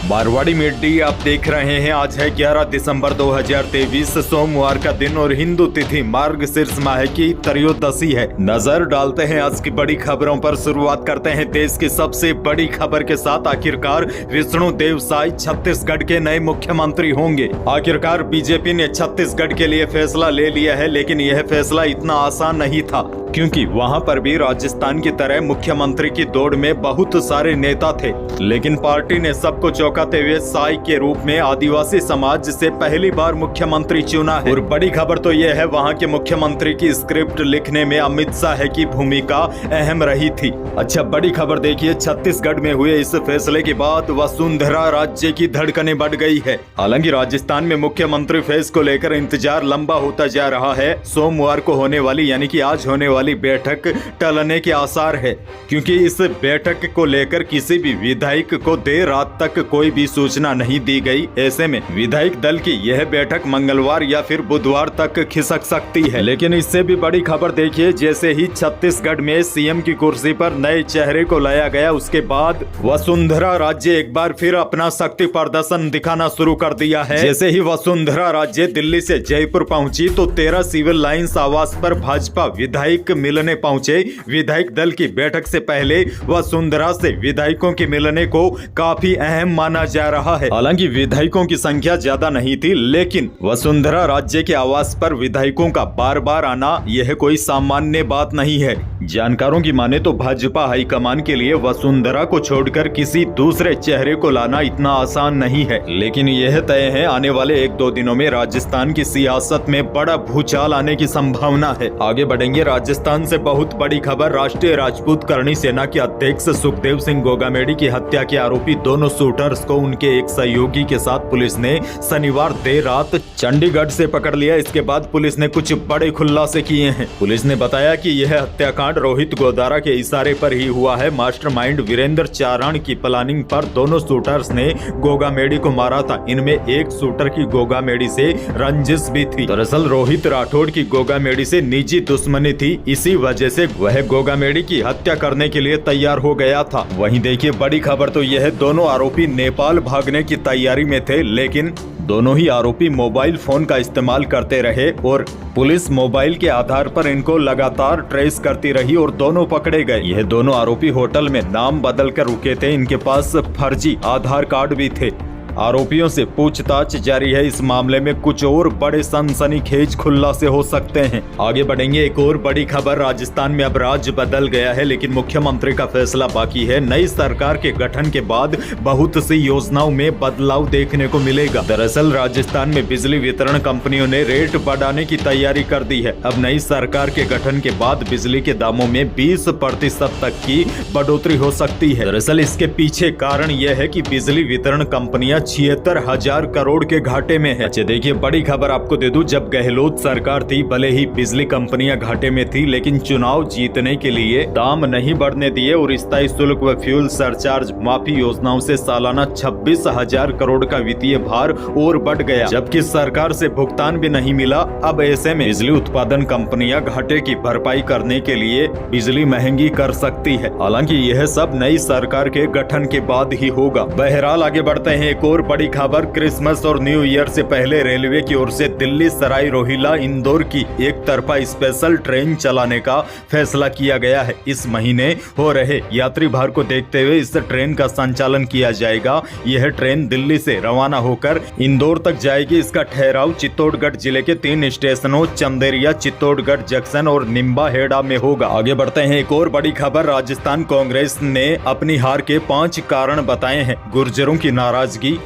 Marwari media आप देख रहे हैं। आज है 11 दिसंबर 2023 सोमवार का दिन और हिंदू तिथि मार्गशीर्ष माह की त्रयोदशी है। नजर डालते हैं आज की बड़ी खबरों पर। शुरुआत करते हैं देश की सबसे बड़ी खबर के साथ। आखिरकार विष्णु देव साय छत्तीसगढ़ के नए मुख्यमंत्री होंगे। आखिरकार बीजेपी ने छत्तीसगढ़ के लिए फैसला ले लिया है, लेकिन यह फैसला इतना आसान नहीं था, क्योंकि वहां पर भी राजस्थान की तरह मुख्यमंत्री की दौड़ में बहुत सारे नेता थे। लेकिन पार्टी ने सबको चौंकाते हुए साय के रूप में आदिवासी समाज से पहली बार मुख्यमंत्री चुना है। और बड़ी खबर तो यह है, वहां के मुख्यमंत्री की स्क्रिप्ट लिखने में अमित शाह की भूमिका अहम रही थी। अच्छा, बड़ी खबर देखिए, छत्तीसगढ़ में हुए इस फैसले के बाद वसुंधरा राज्य की धड़कनें बढ़ गई है। हालांकि राजस्थान में मुख्यमंत्री फेस को लेकर इंतजार लंबा होता जा रहा है। सोमवार को होने वाली यानी कि आज होने वाली बैठक टलने के आसार है, क्योंकि इस बैठक को लेकर किसी भी विधायक को देर रात तक कोई भी सूचना नहीं दी गई। ऐसे में विधायक दल की यह बैठक मंगलवार या फिर बुधवार तक खिसक सकती है। लेकिन इससे भी बड़ी खबर देखिए, जैसे ही छत्तीसगढ़ में सीएम की कुर्सी पर नए चेहरे को लाया गया, उसके बाद वसुंधरा राज्य एक बार फिर अपना शक्ति प्रदर्शन दिखाना शुरू कर दिया है। जैसे ही वसुंधरा राज्य दिल्ली से जयपुर पहुंची तो 13 सिविल लाइंस आवास पर भाजपा विधायक मिलने पहुंचे। विधायक दल की बैठक से पहले वसुंधरा से विधायकों के मिलने को काफी अहम माना जा रहा है। हालांकि विधायकों की संख्या ज्यादा नहीं थी, लेकिन वसुंधरा राज्य के आवास पर विधायकों का बार बार आना यह कोई सामान्य बात नहीं है। जानकारों की माने तो भाजपा हाईकमान के लिए वसुंधरा को छोड़कर किसी दूसरे चेहरे को लाना इतना आसान नहीं है। लेकिन यह तय है, आने वाले 1-2 दिनों में राजस्थान की सियासत में बड़ा भूचाल आने की संभावना है। आगे बढ़ेंगे। राजस्थान से बहुत बड़ी खबर। राष्ट्रीय राजपूत करणी सेना के अध्यक्ष सुखदेव सिंह गोगामेडी की हत्या के आरोपी दोनों शूटर्स को उनके एक सहयोगी के साथ पुलिस ने शनिवार देर रात चंडीगढ़ से पकड़ लिया। इसके बाद पुलिस ने कुछ बड़े खुलासे किए हैं। पुलिस ने बताया कि यह हत्याकांड रोहित गोदारा के इशारे पर ही हुआ है। मास्टरमाइंड वीरेंद्र चारण की प्लानिंग पर दोनों शूटर्स ने गोगामेडी को मारा था। इनमें एक शूटर की गोगामेडी से रंजिश भी थी। दरअसल रोहित राठौड़ की गोगामेडी से निजी दुश्मनी थी, इसी वजह से वह गोगामेडी की हत्या करने के लिए तैयार हो गया था। वहीं देखिए, बड़ी खबर तो यह है, दोनों आरोपी नेपाल भागने की तैयारी में थे, लेकिन दोनों ही आरोपी मोबाइल फोन का इस्तेमाल करते रहे और पुलिस मोबाइल के आधार पर इनको लगातार ट्रेस करती रही और दोनों पकड़े गए। यह दोनों आरोपी होटल में नाम बदल कर रुके थे। इनके पास फर्जी आधार कार्ड भी थे। आरोपियों से पूछताछ जारी है। इस मामले में कुछ और बड़े सनसनीखेज खुलासे हो सकते हैं। आगे बढ़ेंगे। एक और बड़ी खबर, राजस्थान में अब राज्य बदल गया है, लेकिन मुख्यमंत्री का फैसला बाकी है। नई सरकार के गठन के बाद बहुत सी योजनाओं में बदलाव देखने को मिलेगा। दरअसल राजस्थान में बिजली वितरण कंपनियों ने रेट बढ़ाने की तैयारी कर दी है। अब नई सरकार के गठन के बाद बिजली के दामों में 20% तक की बढ़ोतरी हो सकती है। दरअसल इसके पीछे कारण यह है कि बिजली वितरण कंपनियां 76,000 करोड़ के घाटे में है। अच्छा देखिए, बड़ी खबर आपको दे दूं, जब गहलोत सरकार थी, भले ही बिजली कंपनियां घाटे में थी, लेकिन चुनाव जीतने के लिए दाम नहीं बढ़ने दिए और स्थायी शुल्क व फ्यूल सरचार्ज माफी योजनाओं से सालाना 26,000 करोड़ का वित्तीय भार और बढ़ गया, जबकि सरकार से भुगतान भी नहीं मिला। अब ऐसे में बिजली उत्पादन कंपनियां घाटे की भरपाई करने के लिए बिजली महंगी कर सकती है। हालांकि यह सब नई सरकार के गठन के बाद ही होगा। बहरहाल आगे बढ़ते हैं। एक और बड़ी खबर, क्रिसमस और न्यू ईयर से पहले रेलवे की ओर से दिल्ली सराय रोहिला इंदौर की एक तरफा स्पेशल ट्रेन चलाने का फैसला किया गया है। इस महीने हो रहे यात्री भार को देखते हुए इस ट्रेन का संचालन किया जाएगा। यह ट्रेन दिल्ली से रवाना होकर इंदौर तक जाएगी। इसका ठहराव चित्तौड़गढ़ जिले के 3 स्टेशनों चंदेरिया, चित्तौड़गढ़ जंक्शन और निम्बा हेड़ा में होगा। आगे बढ़ते हैं। एक और बड़ी खबर, राजस्थान कांग्रेस ने अपनी हार के 5 कारण बताए हैं। गुर्जरों की नाराजगी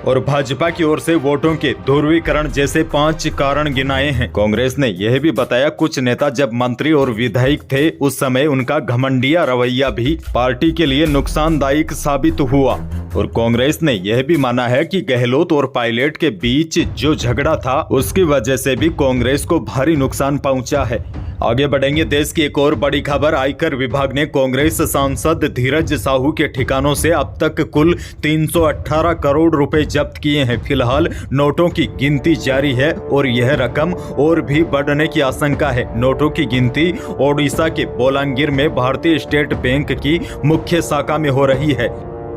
और भाजपा की ओर से वोटों के ध्रुवीकरण जैसे 5 कारण गिनाए हैं। कांग्रेस ने यह भी बताया, कुछ नेता जब मंत्री और विधायक थे उस समय उनका घमंडिया रवैया भी पार्टी के लिए नुकसानदायक साबित हुआ। और कांग्रेस ने यह भी माना है कि गहलोत और पायलट के बीच जो झगड़ा था उसकी वजह से भी कांग्रेस को भारी नुकसान पहुंचा है। आगे बढ़ेंगे। देश की एक और बड़ी खबर, आयकर विभाग ने कांग्रेस सांसद धीरज साहू के ठिकानों से अब तक कुल 318 करोड़ रुपए जब्त किए हैं। फिलहाल नोटों की गिनती जारी है और यह रकम और भी बढ़ने की आशंका है। नोटों की गिनती ओडिशा के बोलांगीर में भारतीय स्टेट बैंक की मुख्य शाखा में हो रही है।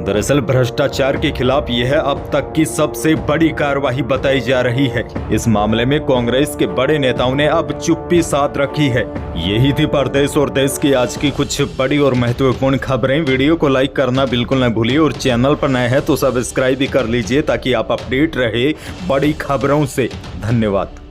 दरअसल भ्रष्टाचार के खिलाफ यह अब तक की सबसे बड़ी कार्रवाई बताई जा रही है। इस मामले में कांग्रेस के बड़े नेताओं ने अब चुप्पी साध रखी है। यही थी प्रदेश और देश की आज की कुछ बड़ी और महत्वपूर्ण खबरें। वीडियो को लाइक करना बिल्कुल न भूलिए और चैनल पर नए हैं तो सब्सक्राइब भी कर लीजिए ताकि आप अपडेट रहे बड़ी खबरों से। धन्यवाद।